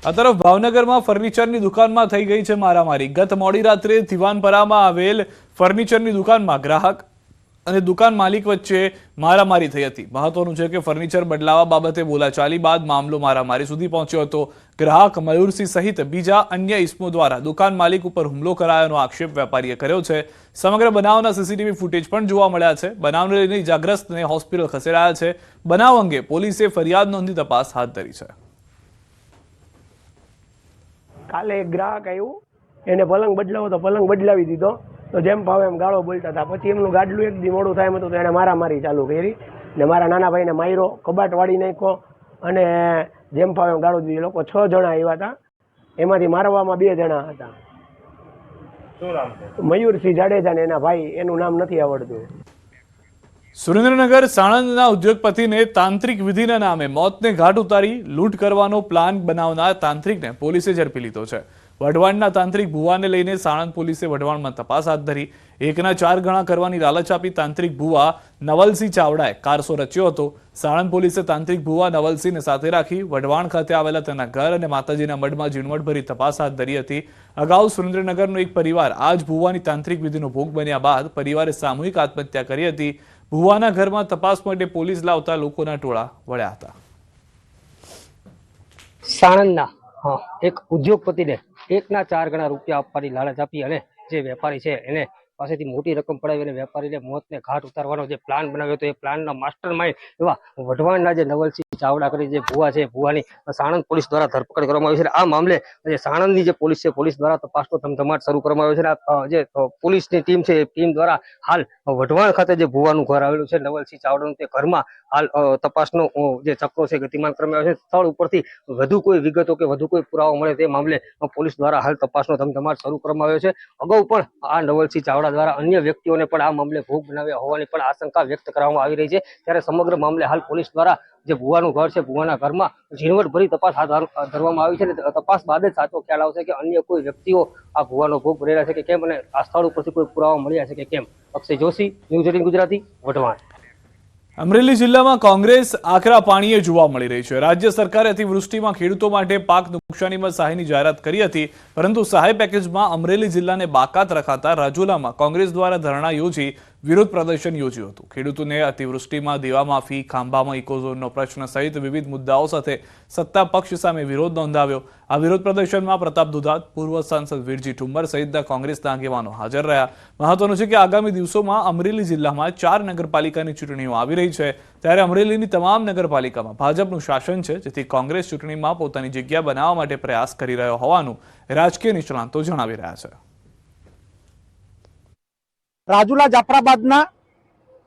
આ તરફ ભાવનગરમાં ફર્નિચરની દુકાનમાં થઈ ગઈ છે મારામારી। ગત મોડી રાત્રે દિવાનપરામાં આવેલ ફર્નિચરની દુકાનમાં ગ્રાહક અને દુકાન માલિક વચ્ચે મારામારી થઈ હતી। મહત્વનું છે કે ફર્નિચર બદલાવા બાબતે બોલાચાલી બાદ મામલો મારામારી સુધી પહોંચ્યો હતો। ગ્રાહક મયુરસિંહ સહિત બીજા અન્ય ઇસમો દ્વારા દુકાન માલિક ઉપર હુમલો કરાયાનો આક્ષેપ વેપારીએ કર્યો છે। સમગ્ર બનાવના સીસીટીવી ફૂટેજ પણ જોવા મળ્યા છે। બનાવને લઈને ઇજાગ્રસ્તને હોસ્પિટલ ખસેડાયા છે। બનાવ અંગે પોલીસે ફરિયાદ નોંધી તપાસ હાથ ધરી છે। કાલે એક ગ્રાહક આવ્યું, એને પલંગ બદલાવો તો પલંગ બદલાવી દીધો, તો જેમ ભાવે એમ ગાળો બોલતા હતા। પછી એમનું ગાડલું એક દી મોડું થાય હતું તો એને મારામારી ચાલુ કરી ને મારા નાના ભાઈને માર્યો, કબાટ વાળી નાખ્યો અને જેમ ભાવે એમ ગાળો દીધી। લોકો 6 જણા આવ્યા હતા, એમાંથી મારવામાં 2 જણા હતા। શું નામ છે? મયુરસિંહ જાડેજા ને એના ભાઈ, એનું નામ નથી આવડતું। સુરેન્દ્રનગર સાણંદના ઉદ્યોગપતિને તાંત્રિક વિધિના નામે મોતને ઘાટ ઉતારી લૂંટ કરવાનો પ્લાન બનાવનાર તાંત્રિકને પોલીસે ઝડપી લીધો છે। વઢવાણના તાંત્રિક ભુવાને લઈને સાણંદ પોલીસે વઢવાણમાં તપાસ હાથ ધરી। 1ના 4 ગણા કરવાની લાલચ આપી તાંત્રિક ભુવા નવલસિંહ ચાવડાએ કારસો રચ્યો હતો। સાણંદ પોલીસે તાંત્રિક ભુવા નવલસિંહને સાથે રાખી વઢવાણ ખાતે આવેલા તેના ઘર અને માતાજીના મઢમાં ઝીણવટભરી તપાસ હાથ ધરી હતી। અગાઉ સુરેન્દ્રનગરનો એક પરિવાર આ જ ભુવાની તાંત્રિક વિધિનો ભોગ બન્યા બાદ પરિવારે સામૂહિક આત્મહત્યા કરી હતી। ભુવાના ઘરમાં તપાસ માટે પોલીસ લાવતા લોકોના ટોળા વળ્યા હતા। સાણંદના એક ઉદ્યોગપતિને 1ના 4 ગણા રૂપિયા આપવાની લાલચ આપી અને જે વેપારી છે એને પાસેથી મોટી રકમ પડાવી અને વેપારીને મોતને ઘાટ ઉતારવાનો જે પ્લાન બનાવ્યો હતો એ પ્લાનના માસ્ટર માઇન્ડ એવા વઢવાણના જે નવલસિંહ ચાવડા કરી જે ભુવા છે, ભુવાની સાણંદ પોલીસ દ્વારા ધરપકડ કરવામાં આવી છે। આ મામલે જે સાણંદની જે પોલીસ છે, પોલીસ દ્વારા તપાસનો ધમધમાટ શરૂ કરવામાં આવ્યો છે। જે પોલીસની ટીમ છે, એ ટીમ દ્વારા હાલ વઢવાણ ખાતે જે ભુવાનું ઘર આવેલું છે નવલસિંહ ચાવડાનું, તે ઘરમાં હાલ તપાસનો જે ચક્રો છે ગતિમાન કરવામાં આવ્યો છે। સ્થળ ઉપરથી વધુ કોઈ વિગતો કે વધુ કોઈ પુરાવો મળે તે મામલે પોલીસ દ્વારા હાલ તપાસનો ધમધમાટ શરૂ કરવામાં આવ્યો છે। અગાઉ પણ આ નવલસિંહ ચાવડા દ્વારા અન્ય વ્યક્તિઓને પણ આ મામલે ભોગ બનાવ્યા હોવાની પણ આશંકા વ્યક્ત કરવામાં આવી રહી છે। ત્યારે સમગ્ર મામલે હાલ પોલીસ દ્વારા જે ભુવાનું ઘર છે, ભુવાના ઘરમાં ઝીણવટભરી તપાસ હાથ ધરવામાં આવી છે। તપાસ બાદ જ સાચો ખ્યાલ આવશે કે અન્ય કોઈ વ્યક્તિઓ આ ભુવાનો ભોગ બનેલા છે કે કેમ અને આ સ્થળ ઉપરથી કોઈ પુરાવા મળ્યા છે કે કેમ। અક્ષય જોશી, ન્યૂઝ 18 ગુજરાતી, વઢવાણ। અમરેલી જિલ્લામાં કોંગ્રેસ આકરા પાણીએ જોવા મળી રહી છે। રાજ્ય સરકારે અતિવૃષ્ટિમાં ખેડૂતો માટે પાક નુકસાનીમાં સહાયની જાહેરાત કરી હતી, પરંતુ સહાય પેકેજમાં અમરેલી જિલ્લાને બાકાત રખાતા રાજુલામાં કોંગ્રેસ દ્વારા ધરણા યોજી વિરોધ પ્રદર્શન યોજ્યું હતું। ખેડૂતોને અતિવૃષ્ટિમાં દેવા માફી, ખાંભામાં ઇકોઝોનનો પ્રશ્ન સહિત વિવિધ મુદ્દાઓ સાથે સત્તા પક્ષ સામે વિરોધ નોંધાવ્યો। આ વિરોધ પ્રદર્શનમાં પ્રતાપ દુધાત, પૂર્વ સાંસદ વીરજી ઠુમ્મર સહિતના કોંગ્રેસના આગેવાનો હાજર રહ્યા। મહત્વનું છે કે આગામી દિવસોમાં અમરેલી જિલ્લામાં 4 નગરપાલિકાની ચૂંટણીઓ આવી રહી છે, ત્યારે અમરેલીની તમામ નગરપાલિકામાં ભાજપનું શાસન છે, જેથી કોંગ્રેસ ચૂંટણીમાં પોતાની જગ્યા બનાવવા માટે પ્રયાસ કરી રહ્યો હોવાનું રાજકીય નિષ્ણાતો જણાવી રહ્યા છે। રાજુલા જાફરાબાદના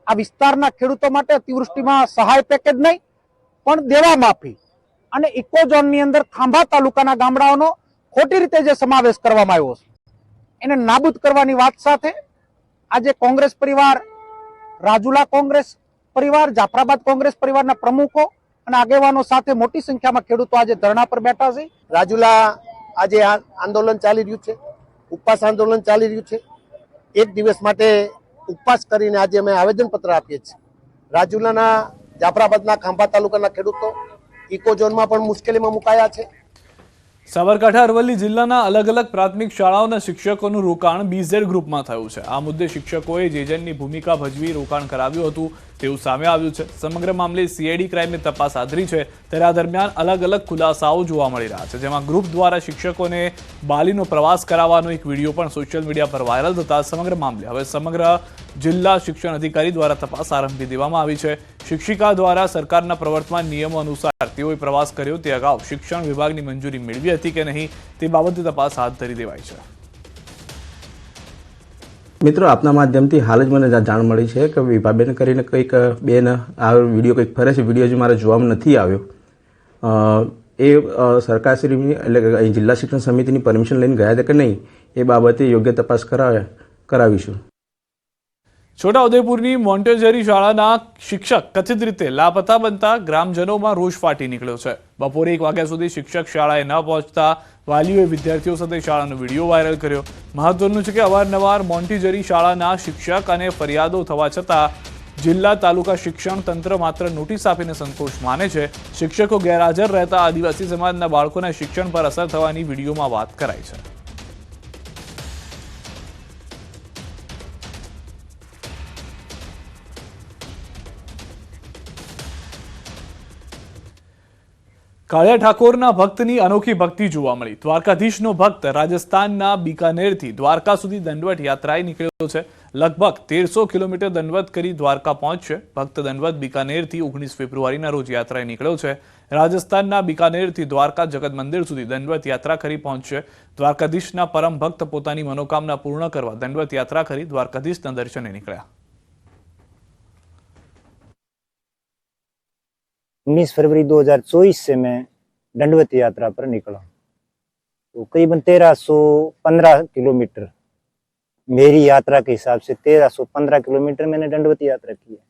આ વિસ્તારના ખેડૂતો માટે અતિવૃષ્ટિમાં સહાય પેકેજ નહીં પણ દેવા માફી અને ઇકોઝોનની અંદર ખાંભા તાલુકાના ગામડાઓનો ખોટી રીતે જે સમાવેશ કરવામાં આવ્યો છે એને નાબૂદ કરવાની વાત સાથે આજે કોંગ્રેસ પરિવાર, રાજુલા કોંગ્રેસ પરિવાર, જાફરાબાદ કોંગ્રેસ પરિવારના પ્રમુખો અને આગેવાનો સાથે મોટી સંખ્યામાં ખેડૂતો આજે ધરણા પર બેઠા છે। રાજુલા આજે આંદોલન ચાલી રહ્યું છે, ઉપવાસ આંદોલન ચાલી રહ્યું છે। 1 દિવસ માટે ઉપવાસ કરીને આજે અમે આવેદનપત્ર આપીએ છીએ। રાજુલાના, જાફરાબાદના, ખાંભા તાલુકાના ખેડૂતો ઇકોઝોનમાં પણ મુશ્કેલીમાં મુકાયા છે। સાબરકાંઠા અરવલ્લી જિલ્લાના અલગ અલગ પ્રાથમિક શાળાઓના શિક્ષકોનું રોકાણ BZ ગ્રુપમાં થયું છે। આ મુદ્દે શિક્ષકોએ જેજનની ભૂમિકા ભજવી રોકાણ કરાવ્યું હતું તેવું સામે આવ્યું છે। સમગ્ર મામલે CID ક્રાઇમે તપાસ આદરી છે, ત્યારે આ દરમિયાન અલગ અલગ ખુલાસાઓ જોવા મળી રહ્યા છે, જેમાં ગ્રુપ દ્વારા શિક્ષકોને બાલીનો પ્રવાસ કરાવવાનો એક વિડીયો પણ સોશિયલ મીડિયા પર વાયરલ થતા સમગ્ર મામલે હવે સમગ્ર જિલ્લા શિક્ષણ અધિકારી દ્વારા તપાસ આરંભી દેવામાં આવી છે। શિક્ષિકા દ્વારા સરકારના પ્રવર્તમાન નિયમો અનુસાર તેઓએ પ્રવાસ કર્યો તે અગાઉ શિક્ષણ વિભાગની મંજૂરી મેળવી હતી કે નહીં તે બાબતે તપાસ હાથ ધરી દેવાઈ છે। મિત્રો, આપના માધ્યમથી હાલ જ મને જાણ મળી છે કે વિભાબેન કરીને કંઈક બેન આ વિડીયો કંઈક ફરે છે, વિડીયો જે મારે જોવામાં નથી આવ્યો, એ સરકારશ્રીની એટલે જિલ્લા શિક્ષણ સમિતિની પરમિશન લઈને ગયા હતા કે નહીં એ બાબતે યોગ્ય તપાસ કરાવીશું। છોટાઉદેપુરની મોન્ટેસરી શાળાના શિક્ષક કથિત રીતે લાપતા બનતા ગ્રામજનોમાં રોષ ફાટી નીકળ્યો છે। બપોરે 1 વાગ્યા સુધી શિક્ષક શાળાએ ન પહોંચતા વાલીઓએ વિદ્યાર્થીઓ સાથે શાળાનો વિડીયો વાયરલ કર્યો। મહત્વનું છે કે અવારનવાર મોન્ટેસરી શાળાના શિક્ષક અને ફરિયાદો થવા છતાં જિલ્લા તાલુકા શિક્ષણ તંત્ર માત્ર નોટિસ આપીને સંતોષ માને છે. શિક્ષકો ગેરહાજર રહેતા આદિવાસી સમાજના બાળકોના શિક્ષણ પર અસર થવાની વિડીયોમાં વાત કરાઈ છે. કાળિયા ઠાકોરના ભક્તની અનોખી ભક્તિ જોવા મળી. દ્વારકાધીશનો ભક્ત રાજસ્થાનના બીકાનેરથી દ્વારકા સુધી દંડવત યાત્રાએ નીકળ્યો છે. લગભગ 1300 કિલોમીટર દંડવત કરી દ્વારકા પહોંચશે. ભક્ત દંડવત બીકાનેરથી 19 ફેબ્રુઆરીના રોજ યાત્રાએ નીકળ્યો છે. રાજસ્થાનના બીકાનેરથી દ્વારકા જગત મંદિર સુધી દંડવત યાત્રા કરી પહોંચશે. દ્વારકાધીશના પરમ ભક્ત પોતાની મનોકામના પૂર્ણ કરવા દંડવત યાત્રા કરી દ્વારકાધીશના દર્શને નીકળ્યા. 19 फरवरी 2024 से मैं दंडवत यात्रा पर निकला, तो करीबन 1315 किलोमीटर मेरी यात्रा के हिसाब से 1315 किलोमीटर मैंने दंडवत यात्रा की है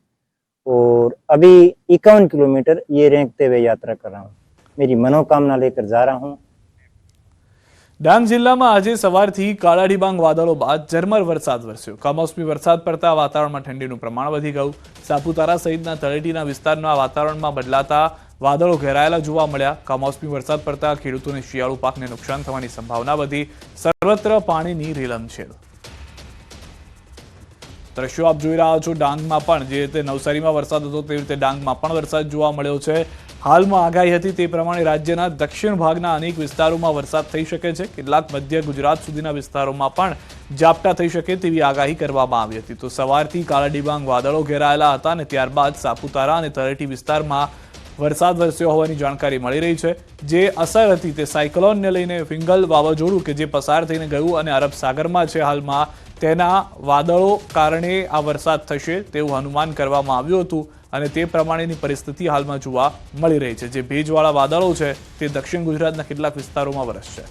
और अभी 51 किलोमीटर ये रेंगते हुए यात्रा कर रहा हूँ. मेरी मनोकामना लेकर जा रहा हूँ. ડાંગ જિલ્લામાં આજે સવારથી કાળા ડિબાંગ વાદળો બાદ ઝરમર વરસાદ વરસ્યો. કમોસમી વરસાદ પડતા વાતાવરણમાં ઠંડીનું પ્રમાણ વધી ગયું. સાપુતારા સહિતના તળેટીના વિસ્તારના વાતાવરણમાં બદલાતા વાદળો ઘેરાયેલા જોવા મળ્યા. કમોસમી વરસાદ પડતા ખેડૂતોને શિયાળુ પાકને નુકસાન થવાની સંભાવના વધી. સર્વત્ર પાણીની રેલમછેલ. દ્રશ્યો આપ જોઈ રહ્યા છો ડાંગમાં પણ જે રીતે નવસારીમાં વરસાદ હતો તેવી રીતે ડાંગમાં પણ વરસાદ જોવા મળ્યો છે. હાલમાં આગાહી હતી તે પ્રમાણે રાજ્યના દક્ષિણ ભાગના અનેક વિસ્તારોમાં વરસાદ થઈ શકે છે. કેટલાક મધ્ય ગુજરાત સુધીના વિસ્તારોમાં પણ ઝાપટા થઈ શકે તેવી આગાહી કરવામાં આવી હતી. તો સવારથી કાળા ડિબાંગ વાદળો ઘેરાયેલા હતા અને ત્યારબાદ સાપુતારા અને તળેટી વિસ્તારમાં વરસાદ વરસ્યો હોવાની જાણકારી મળી રહી છે. જે અસર હતી તે સાયક્લોનને લઈને ફિંગલ વાવાઝોડું કે જે પસાર થઈને ગયું અને અરબ સાગરમાં છે હાલમાં, તેના વાદળો કારણે આ વરસાદ થશે તેવું અનુમાન કરવામાં આવ્યું હતું અને તે પ્રમાણેની પરિસ્થિતિ હાલમાં જોવા મળી રહી છે. જે ભેજવાળા વાદળો છે તે દક્ષિણ ગુજરાતના કેટલાક વિસ્તારોમાં વરસશે.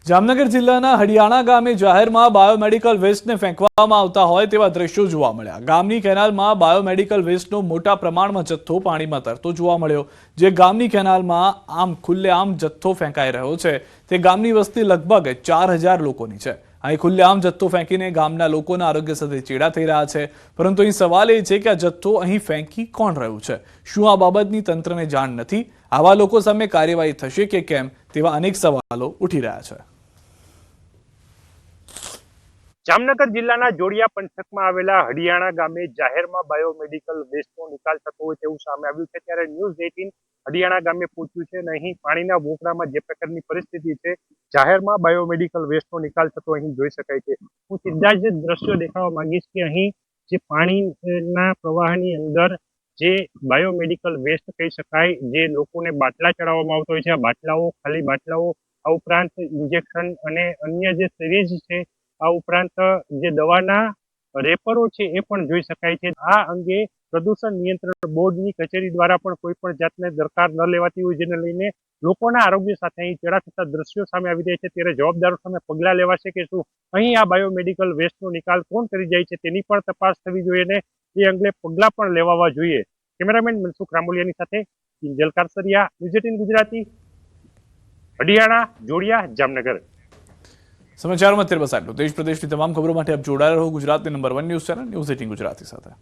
જામનગર જિલ્લાના હડિયાણા ગામે જાહેરમાં બાયોમેડિકલ વેસ્ટને ફેંકવામાં આવતા હોય તેવા દ્રશ્યો જોવા મળ્યા. ગામની કેનાલમાં બાયોમેડિકલ વેસ્ટનો મોટા પ્રમાણમાં જથ્થો પાણીમાં તરતો જોવા મળ્યો. જે ગામની કેનાલમાં આમ ખુલ્લેઆમ જથ્થો ફેંકાઈ રહ્યો છે તે ગામની વસ્તી લગભગ 4000 લોકોની છે. અહીં ખુલ્લેઆમ જથ્થો ફેંકીને ગામના લોકોના આરોગ્ય સાથે ચેડા થઈ રહ્યા છે. પરંતુ અહીં સવાલ એ છે કે આ જથ્થો અહીં ફેંકી કોણ રહ્યું છે? શું આ બાબતની તંત્રને જાણ નથી? આવા લોકો સામે કાર્યવાહી થશે કે કેમ તેવા અનેક સવાલો ઉઠી રહ્યા છે. જામનગર જિલ્લાના જોડિયા પંથકમાં આવેલા હડિયાણા ગામે જાહેરમાં બાયોમેડિકલ વેસ્ટનો નિકાલ થતો હોય તેવું સામે આવ્યું છે. ત્યારે ન્યૂઝ 18 હડિયાણા ગામે પહોંચ્યું છે અને અહીં પાણીના વોકડામાં જે પ્રકારની પરિસ્થિતિ છે, જાહેરમાં બાયોમેડિકલ વેસ્ટનો નિકાલ થતો અહીં જોઈ શકાય છે. હું સીધા જ દ્રશ્યો દેખાડવા માંગીશ કે અહીં જે પાણીના પ્રવાહની અંદર જે બાયોમેડિકલ વેસ્ટ કહી શકાય, જે લોકોને બાટલા ચડાવવામાં આવતો હોય છે, આ બાટલાઓ, ખાલી બાટલાઓ, આ ઉપરાંત ઇન્જેક્શન અને અન્ય જે સિરીઝ છે, આ ઉપરાંત જે દવાના રેપરો છે એ પણ જોઈ શકાય છે. આ અંગે પ્રદૂષણ નિયંત્રણ બોર્ડની કચેરી દ્વારા પણ કોઈ પણ જાતને દરકાર ન લેવાતી હોય, જેને લઈને લોકોના આરોગ્ય સાથે અહીં ચેડા થતા દ્રશ્યો સામે આવી રહ્યા છે. ત્યારે જવાબદારો સામે પગલાં લેવાશે કે શું? અહીં આ બાયોમેડિકલ વેસ્ટનો નિકાલ કોણ કરી જાય છે તેની પણ તપાસ થવી જોઈએ અને એ અંગે પગલાં પણ લેવાવા જોઈએ. કેમેરામેન મનસુખ રામોલિયાની સાથે કિંજલ કારસરિયા, ન્યૂઝ 18 ગુજરાતી, હડિયાણા, જોડિયા, જામનગર. સમાચારમાં અત્યારે બસ આટલું. દેશ પ્રદેશની તમામ ખબરો માટે આપ જોડાયેલા રહો ગુજરાતની number 1 news channel news 18 Gujarati સાથે.